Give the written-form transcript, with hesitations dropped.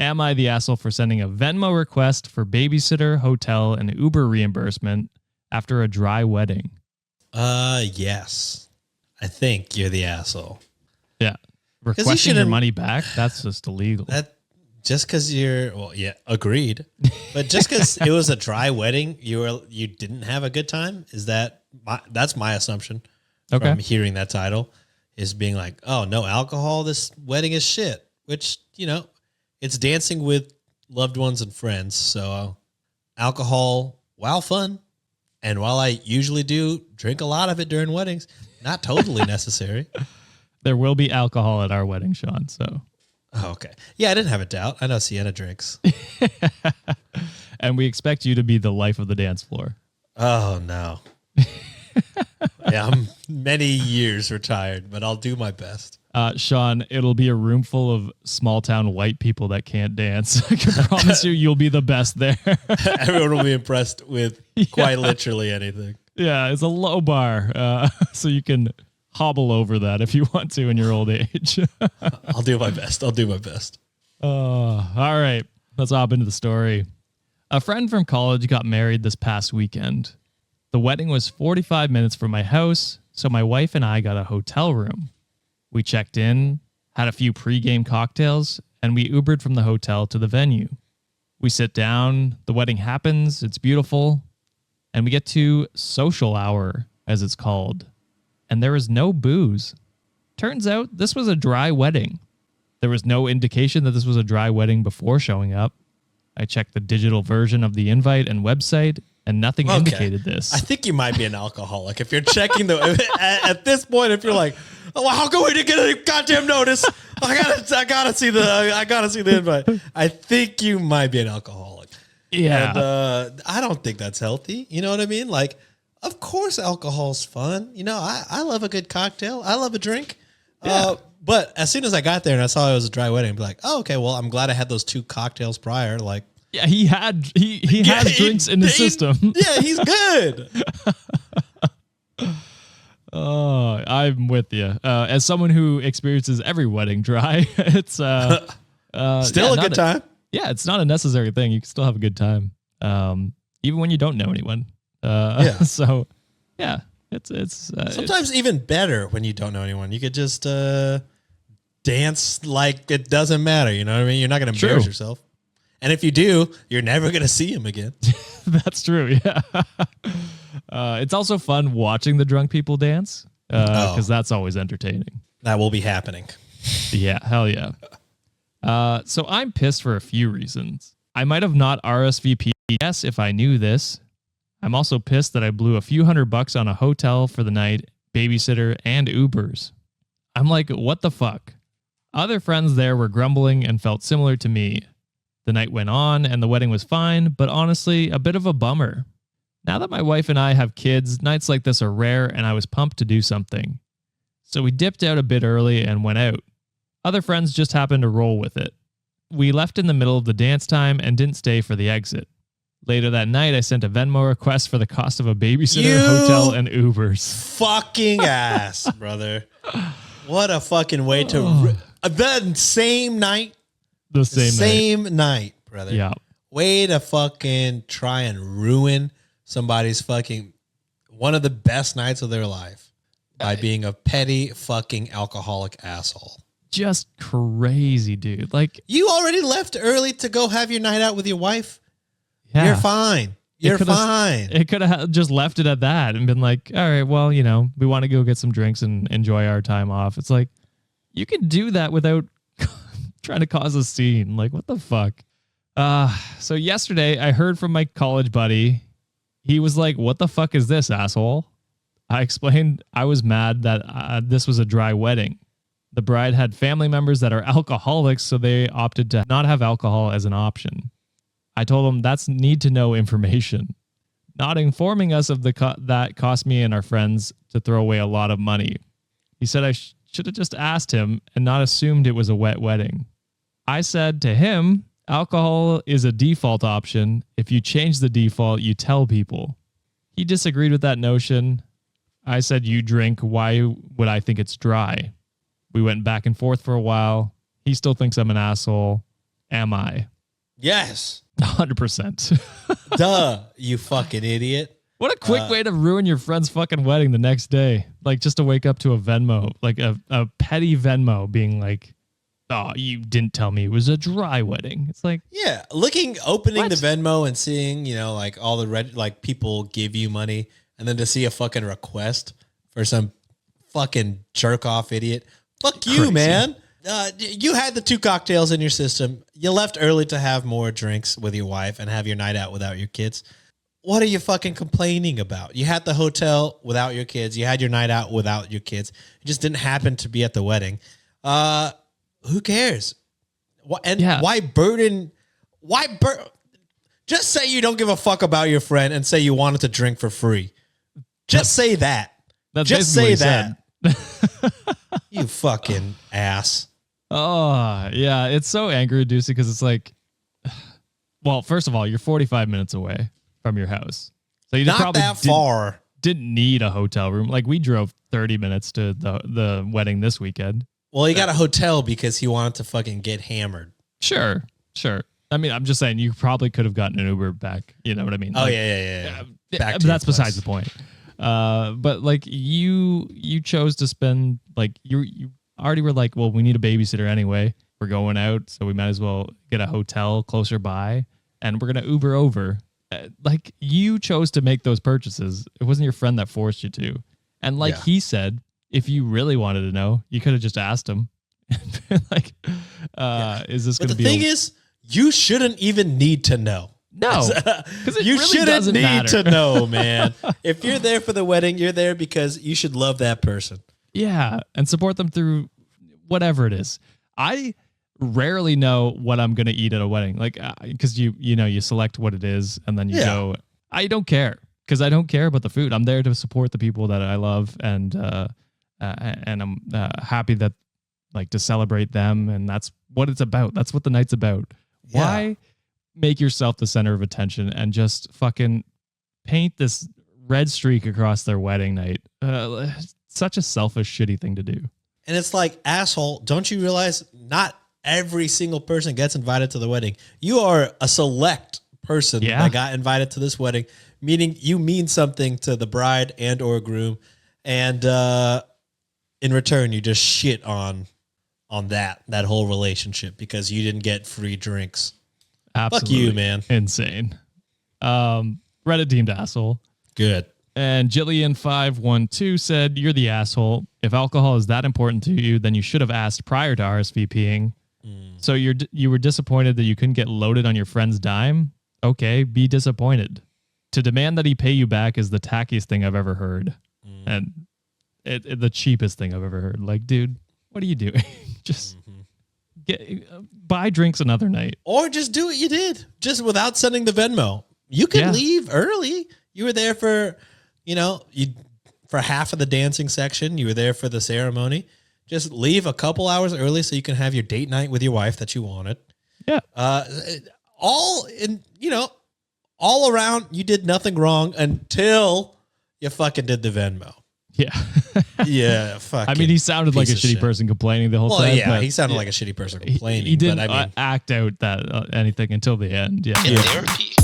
Am I the asshole for sending a Venmo request for babysitter, hotel, and Uber reimbursement after a dry wedding? Yes. I think you're the asshole. Yeah. Requesting your money back? That's just illegal. Just because agreed. But just because it was a dry wedding, you didn't have a good time? That's my assumption from hearing that title, is being like, oh, no alcohol, this wedding is shit. Which, it's dancing with loved ones and friends. So alcohol, while fun, and while I usually do drink a lot of it during weddings, not totally necessary. There will be alcohol at our wedding, Sean, so... Oh, okay. Yeah, I didn't have a doubt. I know Sienna drinks. And we expect you to be the life of the dance floor. Oh, no. Yeah, I'm many years retired, but I'll do my best. Sean, it'll be a room full of small town white people that can't dance. I can promise you'll be the best there. Everyone will be impressed with quite literally anything. Yeah, it's a low bar, so you can hobble over that if you want to in your old age. I'll do my best. All right. Let's hop into the story. A friend from college got married this past weekend. The wedding was 45 minutes from my house, so my wife and I got a hotel room. We checked in, had a few pregame cocktails, and we Ubered from the hotel to the venue. We sit down, the wedding happens, it's beautiful, and we get to social hour, as it's called. And there was no booze. Turns out this was a dry wedding. There was no indication that this was a dry wedding before showing up. I checked the digital version of the invite and website, and nothing indicated this. I think you might be an alcoholic. If you're checking at this point, if you're like, oh, well, how come we didn't get a goddamn notice? I gotta see the invite. I think you might be an alcoholic. Yeah. And I don't think that's healthy. You know what I mean? Like, of course, alcohol's fun. I love a good cocktail. I love a drink. Yeah. But as soon as I got there and I saw it was a dry wedding, I'd be like, oh, okay, well, I'm glad I had those 2 cocktails prior. Like, yeah, he has drinks in his system. Yeah, he's good. Oh, I'm with you. As someone who experiences every wedding dry, it's still a good time. Yeah, it's not a necessary thing. You can still have a good time, even when you don't know anyone. So, yeah, it's sometimes even better when you don't know anyone. You could just dance like it doesn't matter. You know what I mean? You're not going to embarrass yourself. And if you do, you're never going to see him again. That's true. Yeah. It's also fun watching the drunk people dance because that's always entertaining. That will be happening. Yeah. Hell yeah. So I'm pissed for a few reasons. I might have not RSVP'd yes if I knew this. I'm also pissed that I blew a few $100 on a hotel for the night, babysitter, and Ubers. I'm like, what the fuck? Other friends there were grumbling and felt similar to me. The night went on and the wedding was fine, but honestly, a bit of a bummer. Now that my wife and I have kids, nights like this are rare and I was pumped to do something. So we dipped out a bit early and went out. Other friends just happened to roll with it. We left in the middle of the dance time and didn't stay for the exit. Later that night, I sent a Venmo request for the cost of a babysitter, hotel, and Ubers. Fucking ass, brother. What a fucking way to... The same night. The same night, brother. Yeah. Way to fucking try and ruin somebody's fucking... one of the best nights of their life by being a petty fucking alcoholic asshole. Just crazy, dude. Like, you already left early to go have your night out with your wife. Yeah. You're fine. You're fine. It could have just left it at that and been like, all right, well, we want to go get some drinks and enjoy our time off. It's like, you can do that without trying to cause a scene. Like, what the fuck? So yesterday I heard from my college buddy. He was like, what the fuck is this, asshole? I explained I was mad that this was a dry wedding. The bride had family members that are alcoholics, so they opted to not have alcohol as an option. I told him that's need-to-know information. Not informing us of that cost me and our friends to throw away a lot of money. He said I should have just asked him and not assumed it was a wet wedding. I said to him, alcohol is a default option. If you change the default, you tell people. He disagreed with that notion. I said, you drink. Why would I think it's dry? We went back and forth for a while. He still thinks I'm an asshole. Am I? Yes. 100%. Duh, you fucking idiot. What a quick way to ruin your friend's fucking wedding the next day. Like just to wake up to a Venmo, like a petty Venmo being like, oh, you didn't tell me it was a dry wedding. It's like, yeah, opening the Venmo and seeing, like all the like people give you money, and then to see a fucking request for some fucking jerk off idiot. Fuck you, crazy. Man. You had the 2 cocktails in your system. You left early to have more drinks with your wife and have your night out without your kids. What are you fucking complaining about? You had the hotel without your kids. You had your night out without your kids. It just didn't happen to be at the wedding. Who cares? Why burden? Just say you don't give a fuck about your friend and say you wanted to drink for free. Just say that. Just say that. You fucking ass. Oh, yeah. It's so anger-inducing because it's like, well, first of all, you're 45 minutes away from your house. So you not probably that far. Didn't need a hotel room. Like we drove 30 minutes to the wedding this weekend. Well, he got a hotel because he wanted to fucking get hammered. Sure. I mean, I'm just saying you probably could have gotten an Uber back. You know what I mean? Oh, like, yeah. But that's besides the point. But like you chose to spend, like you already were like, well, we need a babysitter anyway. We're going out, so we might as well get a hotel closer by, and we're gonna Uber over. Like you chose to make those purchases. It wasn't your friend that forced you to. And like he said, if you really wanted to know, you could have just asked him. Like, is this going to be? The thing is, you shouldn't even need to know. No, because you really shouldn't need matter. to know, man. If you're there for the wedding, you're there because you should love that person. Yeah, and support them through whatever it is. I rarely know what I'm going to eat at a wedding, like because you select what it is and then you go. I don't care because I don't care about the food. I'm there to support the people that I love, and I'm happy that like to celebrate them, and that's what it's about. That's what the night's about. Yeah. Why make yourself the center of attention and just fucking paint this red streak across their wedding night? Such a selfish, shitty thing to do. And it's like, asshole, don't you realize not every single person gets invited to the wedding? You are a select person that got invited to this wedding, meaning you mean something to the bride and or groom, and in return you just shit on that whole relationship because you didn't get free drinks. Absolutely. Fuck you, man. Insane. Reddit deemed asshole. Good. And Jillian512 said, you're the asshole. If alcohol is that important to you, then you should have asked prior to RSVPing. So you were disappointed that you couldn't get loaded on your friend's dime? Okay, be disappointed. To demand that he pay you back is the tackiest thing I've ever heard. And the cheapest thing I've ever heard. Like, dude, what are you doing? Just buy drinks another night. Or just do what you did, just without sending the Venmo. You could leave early. You were there for, for half of the dancing section. You were there for the ceremony. Just leave a couple hours early so you can have your date night with your wife that you wanted. Yeah. All around, you did nothing wrong until you fucking did the Venmo. Yeah. Yeah. Fuck. I mean, he sounded like a shitty person complaining the whole time. Well, yeah, he sounded like a shitty person complaining. He didn't act out that anything until the end. Yeah. In therapy.